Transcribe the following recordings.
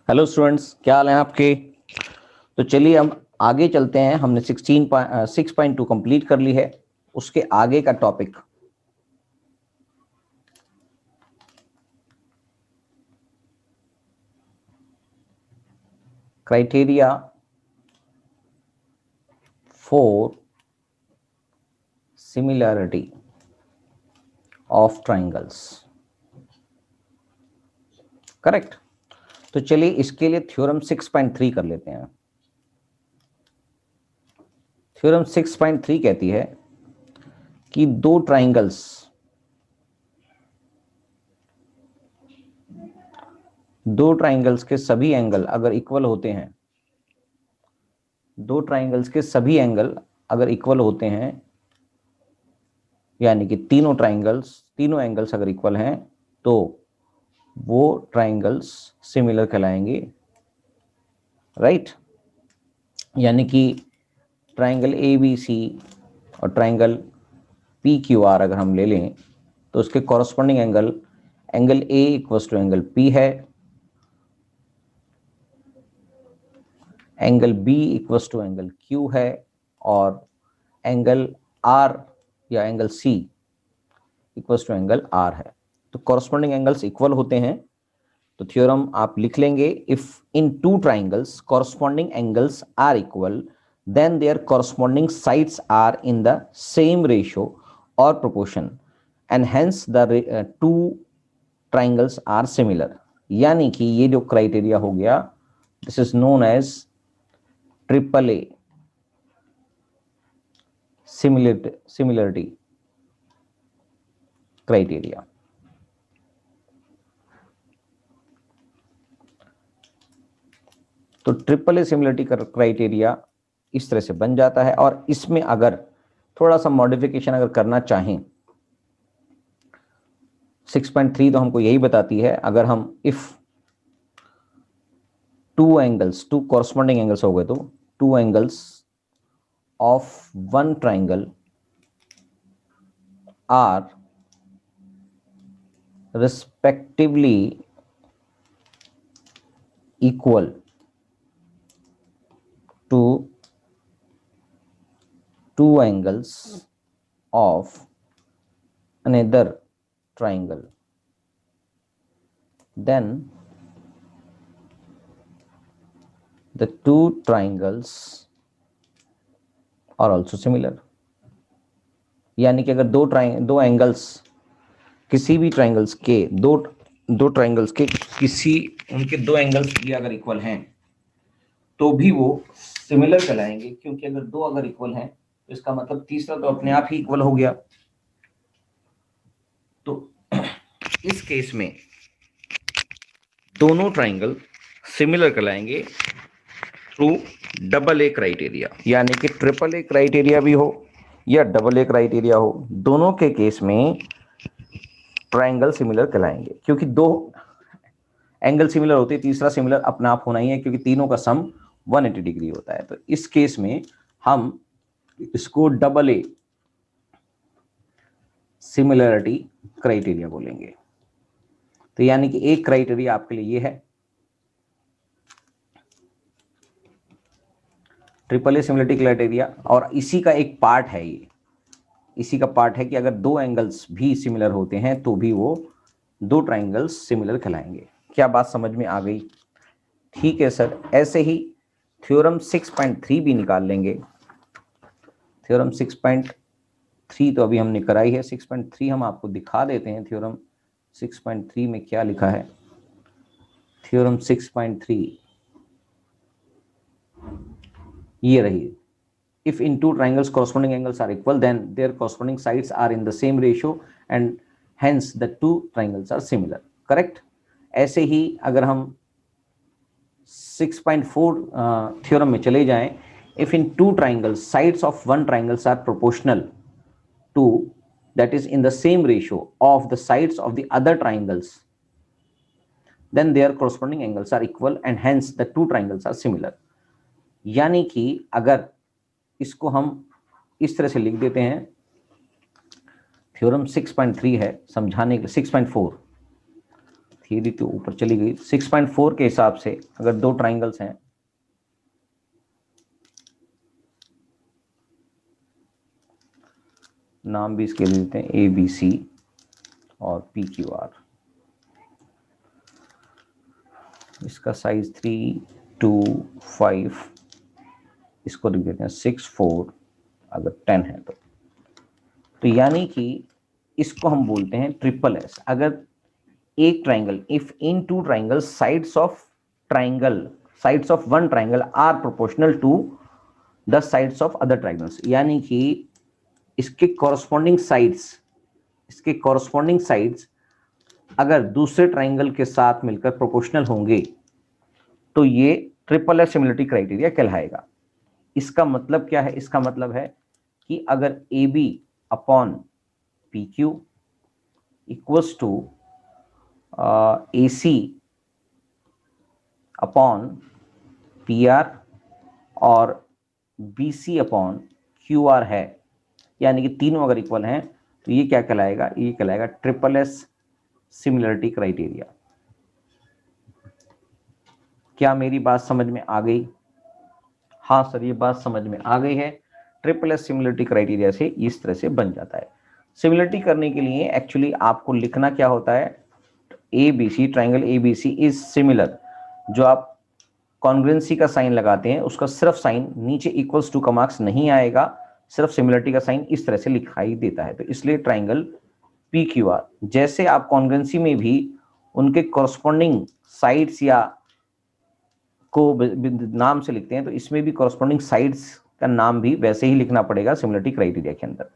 Hello students, क्या हाल है आपके। तो चलिए हम आगे चलते हैं। हमने 6.2 कंप्लीट कर ली है। उसके आगे का topic criteria for similarity of triangles. Correct. तो चलिए इसके लिए थ्योरम 6.3 कर लेते हैं। थ्योरम 6.3 कहती है कि दो ट्राइंगल्स के सभी एंगल अगर इक्वल होते हैं, दो ट्राइंगल्स के सभी एंगल अगर इक्वल होते हैं, यानी कि तीनों एंगल्स अगर इक्वल हैं तो वो ट्राइंगल्स सिमिलर कहलाएंगे। राइट। यानी कि ट्राइंगल ए बी सी और ट्राइंगल पी क्यू आर अगर हम ले लें तो उसके corresponding angle a equal to angle p है, angle b equal to angle q है, और एंगल आर या angle c equal to angle r है। तो कॉरस्पॉन्डिंग एंगल्स इक्वल होते हैं। तो थ्योरम आप लिख लेंगे, if in two triangles corresponding angles are equal then their corresponding sides are in the same ratio or proportion and hence the two triangles are similar। यानी कि ये जो क्राइटेरिया हो गया, this is known as triple A similarity criteria. तो triple A similarity criteria इस तरह से बन जाता है। और इसमें अगर थोड़ा सा मॉडिफिकेशन अगर करना चाहें, 6.3 तो हमको यही बताती है, अगर हम इफ टू कॉरस्पॉन्डिंग एंगल्स हो गए तो two angles of one triangle are respectively equal to two angles of another triangle, then the two triangles are also similar। यानी कि अगर दो एंगल्स किसी भी ट्राइंगल्स के दो ट्राइंगल्स के किसी उनके दो एंगल्स भी अगर इक्वल हैं तो भी वो सिमिलर कहलाएंगे, क्योंकि अगर दो अगर इक्वल हैं तो इसका मतलब तीसरा तो अपने आप ही इक्वल हो गया। तो इस केस में दोनों ट्राइंगल सिमिलर कहलाएंगे थ्रू डबल ए क्राइटेरिया। यानी कि ट्रिपल ए क्राइटेरिया भी हो या डबल ए क्राइटेरिया हो, दोनों के केस में ट्राइंगल सिमिलर कहलाएंगे। क्योंकि दो एंगल सिमिलर होते हैं, तीसरा सिमिलर अपना आप होना ही है, क्योंकि तीनों का सम 180 डिग्री होता है। तो इस केस में हम इसको डबल ए सिमिलरिटी क्राइटेरिया बोलेंगे। तो यानी कि एक क्राइटेरिया आपके लिए ये है, ट्रिपल ए सिमिलरिटी क्राइटेरिया। और इसी का एक पार्ट है इसी का पार्ट है कि अगर दो एंगल्स भी सिमिलर होते हैं तो भी वो दो ट्राइंगल्स सिमिलर कहलाएंगे। क्या बात समझ में आ गई? ठीक है सर। ऐसे ही थ्योरम 6.3 भी निकाल लेंगे। थ्योरम 6.3 तो अभी हमने कराई है। 6.3 हम आपको दिखा देते हैं। थ्योरम 6.3 में क्या लिखा है। थ्योरम 6.3 ये रही, if in two triangles corresponding angles are equal then their corresponding sides are in the same ratio and hence the two triangles are similar। Correct. ऐसे ही अगर हम 6.4 थ्योरम में चले जाएं, if in two triangles sides of one triangles are proportional to, that is in the same ratio of the sides of the other triangles, then their corresponding angles are equal and hence the two triangles are similar। यानी कि अगर इसको हम इस तरह से लिख देते हैं, थ्योरम 6.3 है समझाने के लिए 6.4 थ्योरी तो ऊपर चली गई। 6.4 के हिसाब से अगर दो ट्राइंगल्स हैं, नाम भी इसके लिए देते हैं ए बी सी और पी क्यू आर, इसका साइज 3, 2, 5, इसको लिख देते हैं 6, 4, अगर 10 है तो यानी कि इसको हम बोलते हैं ट्रिपल एस। अगर एक triangle, if in two triangle sides of one triangle are proportional to the sides of other triangles, यानी कि इसके कॉरस्पॉन्डिंग साइड्स अगर दूसरे ट्राइंगल के साथ मिलकर प्रोपोर्शनल होंगे तो ये ट्रिपल एस सिमिलरिटी क्राइटेरिया कहलाएगा। इसका मतलब क्या है? इसका मतलब है कि अगर a b upon p q equals to a c upon p r और b c upon q r है, यानी कि तीनों अगर इक्वल हैं तो ये क्या कहलाएगा? ये कहलाएगा ट्रिपल एस सिमिलरिटी क्राइटेरिया। क्या मेरी बात समझ में आ गई? हाँ सर, ये बात समझ में आ गई है। ट्रिपल एस सिमिलरिटी क्राइटेरिया से इस तरह से बन जाता है। सिमिलरिटी करने के लिए एक्चुअली आपको लिखना क्या होता है? A B C, triangle A B C is similar. जो आप कॉन्ग्रुएंसी का साइन लगाते हैं उसका सिर्फ साइन नीचे इक्वल्स टू का मार्क्स नहीं आएगा, सिर्फ सिमिलरिटी का साइन इस तरह से लिखाई देता है। तो इसलिए ट्राइंगल पी क्यू आर, जैसे आप कॉन्ग्रुएंसी में भी उनके कॉरस्पॉन्डिंग साइड्स या को नाम से लिखते हैं, तो इसमें भी कॉरस्पॉन्डिंग साइड्स का नाम भी वैसे ही लिखना पड़ेगा सिमिलरिटी क्राइटेरिया के अंदर।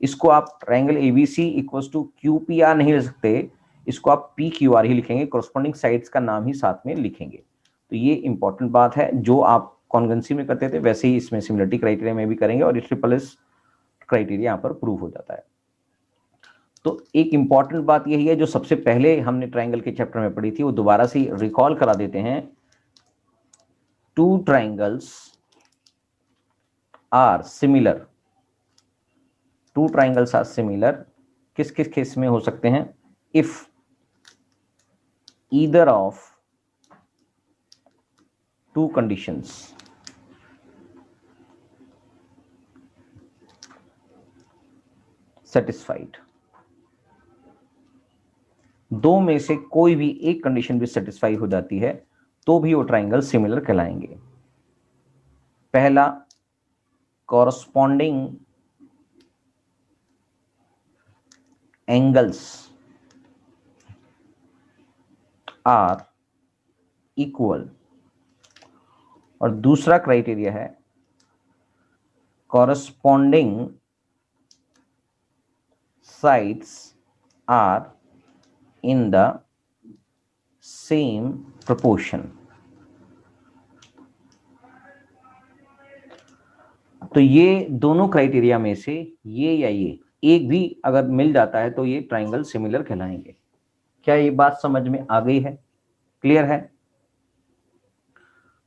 इसको आप triangle ABC equals to Q P R नहीं लिख सकते, इसको आप पी क्यू आर ही लिखेंगे, कॉरस्पॉन्डिंग साइड्स का नाम ही साथ में लिखेंगे। तो ये इंपॉर्टेंट बात है, जो आप कॉन्ग्रुएंसी में करते थे वैसे ही इसमें सिमिलरिटी क्राइटेरिया में भी करेंगे और ट्रिपल एस क्राइटेरिया यहाँ पर प्रूव हो जाता है। तो एक इंपॉर्टेंट बात यही है जो सबसे पहले हमने ट्राइंगल के चैप्टर में पढ़ी थी, वो दोबारा से रिकॉल करा देते हैं। Two triangles are similar, two triangles are similar किस किस केस में हो सकते हैं? If either of two conditions satisfied, दो में से कोई भी एक कंडीशन भी सेटिस्फाई हो जाती है तो भी वो ट्राइंगल सिमिलर कहलाएंगे। पहला, कॉरस्पॉन्डिंग एंगल्स आर इक्वल, और दूसरा क्राइटेरिया है corresponding sides are in the same proportion। तो ये दोनों क्राइटेरिया में से ये या ये एक भी अगर मिल जाता है तो ये ट्राइंगल सिमिलर कहलाएंगे। क्या ये बात समझ में आ गई है? क्लियर है?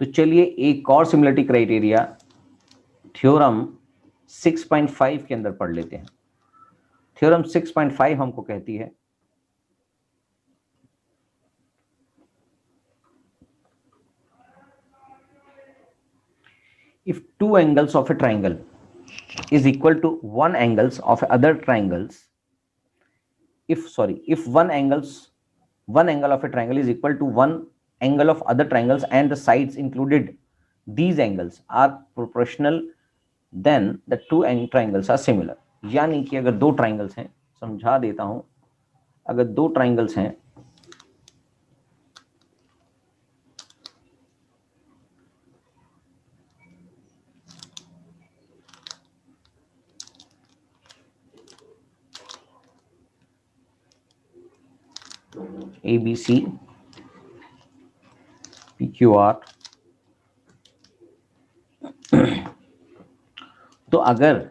तो चलिए एक और सिमिलरिटी क्राइटेरिया थ्योरम 6.5 के अंदर पढ़ लेते हैं। थ्योरम 6.5 हमको कहती है if two angles of a triangle is equal to one angles of other triangles, if one angle of a triangle is equal to one angle of other triangles and the sides included these angles are proportional, then the two triangles are similar। यानी कि अगर दो triangles हैं, समझा देता हूं, अगर दो ट्राइंगल्स हैं ABC PQR, तो अगर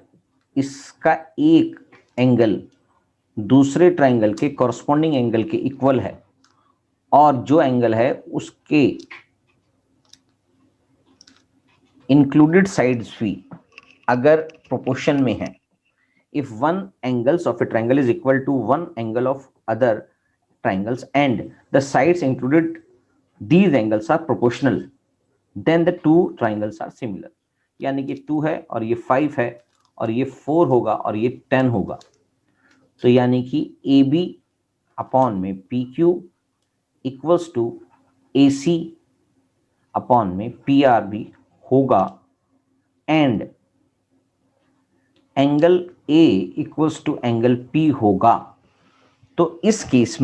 इसका एक एंगल दूसरे ट्राइंगल के कॉरस्पॉन्डिंग एंगल के इक्वल है और जो एंगल है उसके इंक्लूडेड साइड्स भी अगर प्रोपोर्शन में है, if one angles of a triangle is equal to one angle of other triangles and the sides included these angles are proportional, then the two triangles are similar. यानी कि 2 है और ये 5 है और ये 4 होगा और ये 10 होगा, तो यानी कि AB अपॉन में PQ equals to AC upon में PR भी होगा and angle A equals to angle P होगा। तो इस केस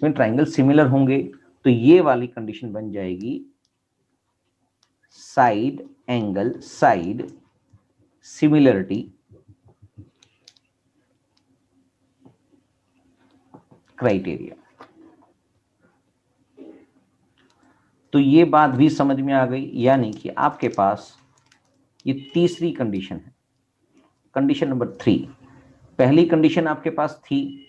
में ट्राइंगल सिमिलर होंगे, तो ये वाली कंडीशन बन जाएगी साइड सिमिलरिटी क्राइटेरिया। तो ये बात भी समझ में आ गई, यानी कि आपके पास ये तीसरी कंडीशन है, कंडीशन नंबर 3। पहली कंडीशन आपके पास थी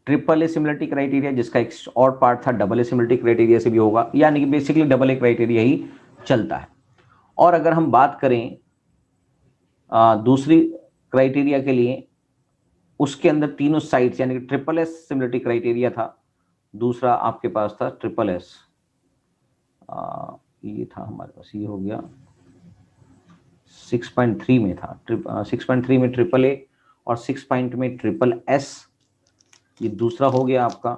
ट्रिपल ए सिमिलरिटी क्राइटेरिया, जिसका एक और पार्ट था डबल ए सिमिलरिटी क्राइटेरिया से भी होगा, यानी कि बेसिकली डबल ए क्राइटेरिया ही चलता है। और अगर हम बात करें दूसरी क्राइटेरिया के लिए, उसके अंदर तीनों साइड्स यानी कि ट्रिपल एस सिमिलरिटी क्राइटेरिया था, दूसरा आपके पास था ट्रिपल एस, ये था हमारे पास, ये हो गया 6.3 में था, 6.3 में ट्रिपल ए और 6 पॉइंट में ट्रिपल एस, ये दूसरा हो गया आपका।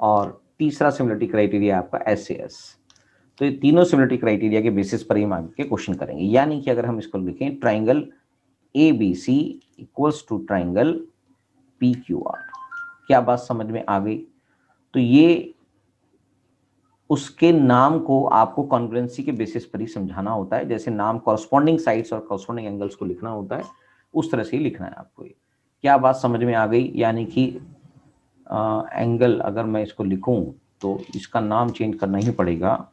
और तीसरा सिमिलरिटी क्राइटेरिया आपका SAS। तो ये तीनों सिमिलरिटी क्राइटेरिया के बेसिस पर ही हम आगे के क्वेश्चन करेंगे। यानी कि अगर हम इसको लिखें triangle ABC equals to triangle PQR, क्या बात समझ में आ गई? तो ये उसके नाम को आपको कॉन्ग्रुएंसी के बेसिस पर ही समझाना होता है, जैसे नाम कॉरस्पॉन्डिंग साइड्स और कॉरस्पॉन्डिंग एंगल्स को लिखना होता है, उस तरह से ही लिखना है आपको। ये क्या बात समझ में आ गई? यानी कि एंगल अगर मैं इसको लिखूं तो इसका नाम चेंज करना ही पड़ेगा।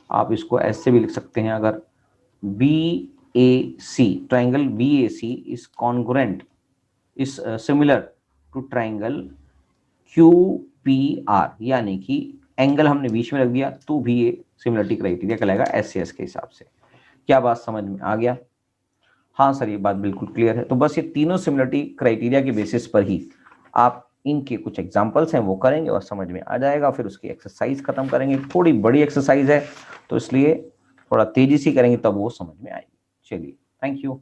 आप इसको ऐसे भी लिख सकते हैं, अगर BAC, triangle BAC is congruent, is similar to triangle QPR, यानी कि एंगल हमने बीच में रख दिया तो भी ये सिमिलरिटी क्राइटेरिया कहलाएगा SAS के हिसाब से। क्या बात समझ में आ गया? हाँ सर, ये बात बिल्कुल क्लियर है। तो बस ये तीनों सिमिलरिटी क्राइटेरिया के बेसिस पर ही आप इनके कुछ एग्जांपल्स हैं वो करेंगे और समझ में आ जाएगा। फिर उसकी एक्सरसाइज खत्म करेंगे, थोड़ी बड़ी एक्सरसाइज है तो इसलिए थोड़ा तेजी से करेंगे तब वो समझ में आएगी। चलिए, थैंक यू।